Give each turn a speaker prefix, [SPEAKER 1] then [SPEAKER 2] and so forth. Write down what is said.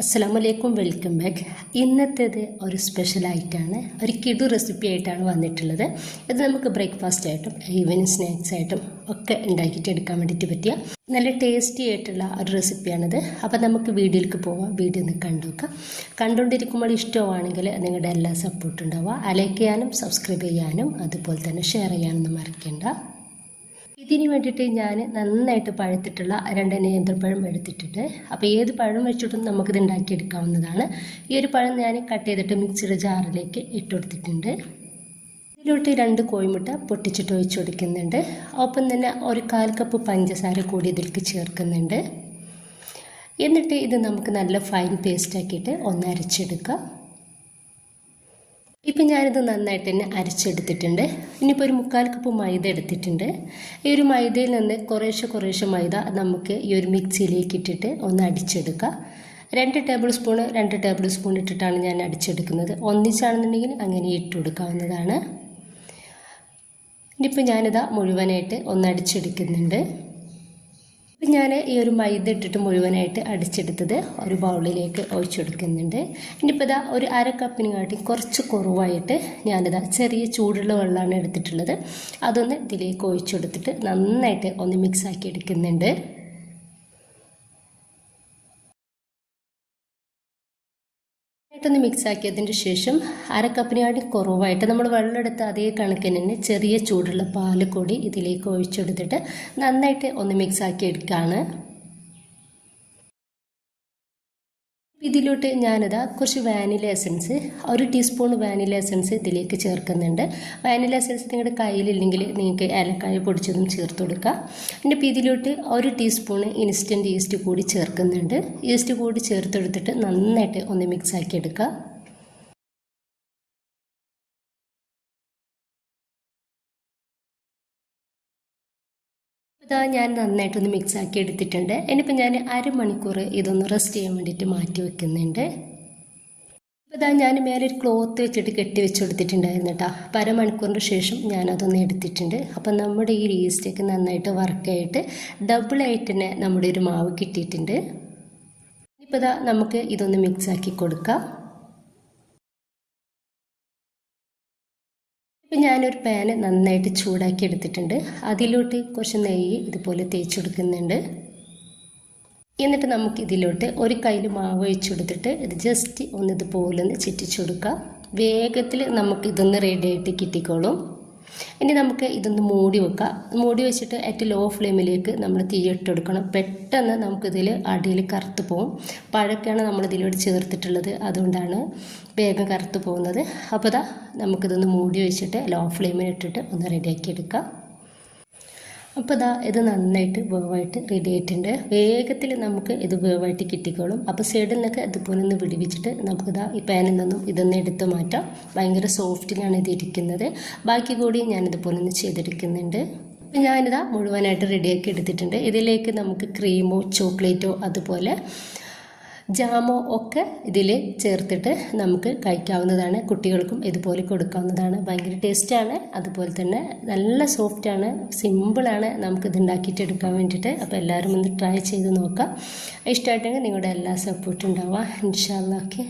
[SPEAKER 1] അസ്സലാമലൈക്കും, welcome back. ഇന്നത്തേത് ഒരു സ്പെഷ്യലായിട്ടാണ്, ഒരു കിടു റെസിപ്പി ആയിട്ടാണ് വന്നിട്ടുള്ളത്. ഇത് നമുക്ക് ബ്രേക്ക്ഫാസ്റ്റ് ആയിട്ടും ഈവനിങ് സ്നാക്സ് ആയിട്ടും ഒക്കെ ഉണ്ടാക്കിയിട്ട് എടുക്കാൻ വേണ്ടിയിട്ട് പറ്റിയ നല്ല ടേസ്റ്റി ആയിട്ടുള്ള ഒരു റെസിപ്പിയാണിത്. അപ്പോൾ നമുക്ക് വീഡിയോയിലേക്ക് പോവാം. വീഡിയോ ഒന്ന് കണ്ടുനോക്കാം. കണ്ടുകൊണ്ടിരിക്കുമ്പോൾ ഇഷ്ടമാണെങ്കിൽ നിങ്ങളുടെ എല്ലാ സപ്പോർട്ടും ഉണ്ടാവുക. ലൈക്ക് ചെയ്യാനും സബ്സ്ക്രൈബ് ചെയ്യാനും അതുപോലെ തന്നെ ഷെയർ ചെയ്യാനൊന്നും മറക്കണ്ട. ഇതിന് വേണ്ടിയിട്ട് ഞാൻ നന്നായിട്ട് പഴുത്തിട്ടുള്ള 2 നേന്ത്രപ്പഴം എടുത്തിട്ടുണ്ട്. അപ്പോൾ ഏത് പഴം വെച്ചിട്ടും നമുക്കിത് ഉണ്ടാക്കിയെടുക്കാവുന്നതാണ്. ഈ ഒരു പഴം ഞാൻ കട്ട് ചെയ്തിട്ട് മിക്സിയുടെ ജാറിലേക്ക് ഇട്ട് കൊടുത്തിട്ടുണ്ട്. ഇതിലോട്ട് 2 കോഴിമുട്ട പൊട്ടിച്ചിട്ട് ഒഴിച്ച് കൊടുക്കുന്നുണ്ട്. ഒപ്പം തന്നെ ഒരു 1/4 കപ്പ് പഞ്ചസാര കൂടി ഇതിലേക്ക് ചേർക്കുന്നുണ്ട്. എന്നിട്ട് ഇത് നമുക്ക് നല്ല ഫൈൻ പേസ്റ്റ് ആക്കിയിട്ട് ഒന്ന് അരച്ചെടുക്കാം. ഇപ്പം ഞാനിത് നന്നായിട്ട് തന്നെ അരച്ചെടുത്തിട്ടുണ്ട്. ഇനിയിപ്പോൾ ഒരു 1/4 കപ്പ് മൈദ എടുത്തിട്ടുണ്ട്. ഈ ഒരു മൈദയിൽ നിന്ന് കുറേശ്ശെ മൈദ നമുക്ക് ഈ ഒരു മിക്സിയിലേക്ക് ഇട്ടിട്ട് ഒന്ന് അടിച്ചെടുക്കുക. 2 ടേബിൾ സ്പൂൺ ഇട്ടിട്ടാണ് ഞാൻ അടിച്ചെടുക്കുന്നത്. ഒന്നിച്ചാണെന്നുണ്ടെങ്കിൽ അങ്ങനെ ഇട്ട് കൊടുക്കാവുന്നതാണ്. ഇനിയിപ്പോൾ ഞാനിതാ മുഴുവനായിട്ട് ഒന്ന് അടിച്ചെടുക്കുന്നുണ്ട്. ഞാൻ ഈ ഒരു മൈദ ഇട്ടിട്ട് മുഴുവനായിട്ട് അടിച്ചെടുത്തത് ഒരു ബൗളിലേക്ക് ഒഴിച്ചെടുക്കുന്നുണ്ട്. ഇനിയിപ്പോൾ ഇതാ ഒരു 1/2 കപ്പിന് കാട്ടി കുറച്ച് കുറവായിട്ട് ഞാനിതാ ചെറിയ ചൂടുള്ള വെള്ളമാണ് എടുത്തിട്ടുള്ളത്. അതൊന്ന് ഇതിലേക്ക് ഒഴിച്ചെടുത്തിട്ട് നന്നായിട്ട് ഒന്ന് മിക്സാക്കി എടുക്കുന്നുണ്ട്. ായിട്ടൊന്ന് മിക്സാക്കിയതിന് ശേഷം 1/2 കപ്പിനാട്ടി കുറവായിട്ട് നമ്മൾ വെള്ളം എടുത്ത അതേ കണക്കിന് തന്നെ ചെറിയ ചൂടുള്ള പാല് കൂടി ഇതിലേക്ക് ഒഴിച്ചെടുത്തിട്ട് നന്നായിട്ട് ഒന്ന് മിക്സാക്കി എടുക്കുകയാണ്. ഇതിലോട്ട് ഞാനിതാ കുറച്ച് vanilla essence, 1 teaspoon vanilla essence ഇതിലേക്ക് ചേർക്കുന്നുണ്ട്. വാനില എസൻസ് നിങ്ങളുടെ കയ്യിലില്ലെങ്കിൽ നിങ്ങൾക്ക് ഏലക്കായ പൊടിച്ചതും ചേർത്ത് കൊടുക്കുക. ഇനിയിപ്പോൾ ഇതിലോട്ട് 1 ടീസ്പൂൺ ഇൻസ്റ്റൻറ്റ് ഈസ്റ്റ് കൂടി ചേർക്കുന്നുണ്ട്. ഈസ്റ്റ് കൂടി ചേർത്തെടുത്തിട്ട് നന്നായിട്ട് ഒന്ന് മിക്സാക്കി എടുക്കുക. ഇതാ ഞാൻ നന്നായിട്ടൊന്ന് മിക്സാക്കി എടുത്തിട്ടുണ്ട്. ഇനിയിപ്പോൾ ഞാൻ 1/2 മണിക്കൂർ ഇതൊന്ന് റെസ്റ്റ് ചെയ്യാൻ വേണ്ടിയിട്ട് മാറ്റി വെക്കുന്നുണ്ട്. ഇപ്പോൾ ഇതാ ഞാൻ മേലെ ഒരു ക്ലോത്ത് വെച്ചിട്ട് കെട്ടി വെച്ച് കൊടുത്തിട്ടുണ്ടായിരുന്നു കേട്ടോ. അപ്പോൾ 1/2 മണിക്കൂറിന് ശേഷം ഞാനതൊന്ന് എടുത്തിട്ടുണ്ട്. അപ്പം നമ്മുടെ ഈ ഈസ്റ്റൊക്കെ നന്നായിട്ട് വർക്കായിട്ട് ഡബിളായിട്ട് തന്നെ നമ്മുടെ ഒരു മാവ് കിട്ടിയിട്ടുണ്ട്. ഇപ്പോൾ ഇതാ നമുക്ക് ഇതൊന്ന് മിക്സാക്കി കൊടുക്കാം. ഇപ്പം ഞാനൊരു പാന് നന്നായിട്ട് ചൂടാക്കി എടുത്തിട്ടുണ്ട്. അതിലോട്ട് കുറച്ച് നെയ്യ് ഇതുപോലെ തേച്ച് കൊടുക്കുന്നുണ്ട്. എന്നിട്ട് നമുക്ക് ഇതിലോട്ട് ഒരു കയ്യിൽ മാവ് ഒഴിച്ചു കൊടുത്തിട്ട് ഇത് ജസ്റ്റ് ഒന്ന് ഇതുപോലെ ഒന്ന് ചുറ്റിച്ചു കൊടുക്കുക. വേഗത്തിൽ നമുക്കിതൊന്ന് റെഡി ആയിട്ട് കിട്ടിക്കോളും. ഇനി നമുക്ക് ഇതൊന്ന് മൂടി വെക്കാം. മൂടി വെച്ചിട്ട് ഏറ്റവും ലോ ഫ്ലെയിമിലേക്ക് നമ്മൾ തീയിട്ട് കൊടുക്കണം. പെട്ടെന്ന് നമുക്കിതിൽ അടിയിൽ കറുത്ത് പോകും. പഴക്കാണ് നമ്മളിതിലോട്ട് ചേർത്തിട്ടുള്ളത്, അതുകൊണ്ടാണ് വേഗം കറുത്ത് പോകുന്നത്. അപ്പോൾ ഇതാ നമുക്കിതൊന്ന് മൂടി വെച്ചിട്ട് ലോ ഫ്ലെയിമിൽ ഇട്ടിട്ട് ഒന്ന് റെഡിയാക്കി എടുക്കാം. അപ്പോൾ ഇതാ ഇത് നന്നായിട്ട് വേവായിട്ട് റെഡി ആയിട്ടുണ്ട്. വേഗത്തിൽ നമുക്ക് ഇത് വേവായിട്ട് കിട്ടിക്കോളും. അപ്പോൾ സൈഡിൽ നിന്നൊക്കെ ഇതുപോലെ ഒന്ന് വിടിവിച്ചിട്ട് നമുക്കിതാ ഈ പാനിൽ നിന്നും ഇതൊന്ന് എടുത്ത് മാറ്റാം. ഭയങ്കര സോഫ്റ്റിലാണ് ഇത് ഇരിക്കുന്നത്. ബാക്കി കൂടി ഞാനിതുപോലെ ഒന്ന് ചെയ്തെടുക്കുന്നുണ്ട്. അപ്പോൾ ഞാനിതാ മുഴുവനായിട്ട് റെഡിയാക്കി എടുത്തിട്ടുണ്ട്. ഇതിലേക്ക് നമുക്ക് ക്രീമോ ചോക്ലേറ്റോ അതുപോലെ ജാമോ ഒക്കെ ഇതിൽ ചേർത്തിട്ട് നമുക്ക് കഴിക്കാവുന്നതാണ്. കുട്ടികൾക്കും ഇതുപോലെ കൊടുക്കാവുന്നതാണ്. ഭയങ്കര ടേസ്റ്റാണ്, അതുപോലെ തന്നെ നല്ല സോഫ്റ്റാണ്, സിമ്പിളാണ് നമുക്കിത് ഉണ്ടാക്കിയിട്ട് എടുക്കാൻ വേണ്ടിയിട്ട്. അപ്പോൾ എല്ലാവരും ഒന്ന് ട്രൈ ചെയ്ത് നോക്കാം. ഇഷ്ടമായിട്ടെങ്കിൽ നിങ്ങളുടെ എല്ലാ സപ്പോർട്ടും ഉണ്ടാവുക. ഇൻഷാ അല്ലാഹ്. ഓക്കെ.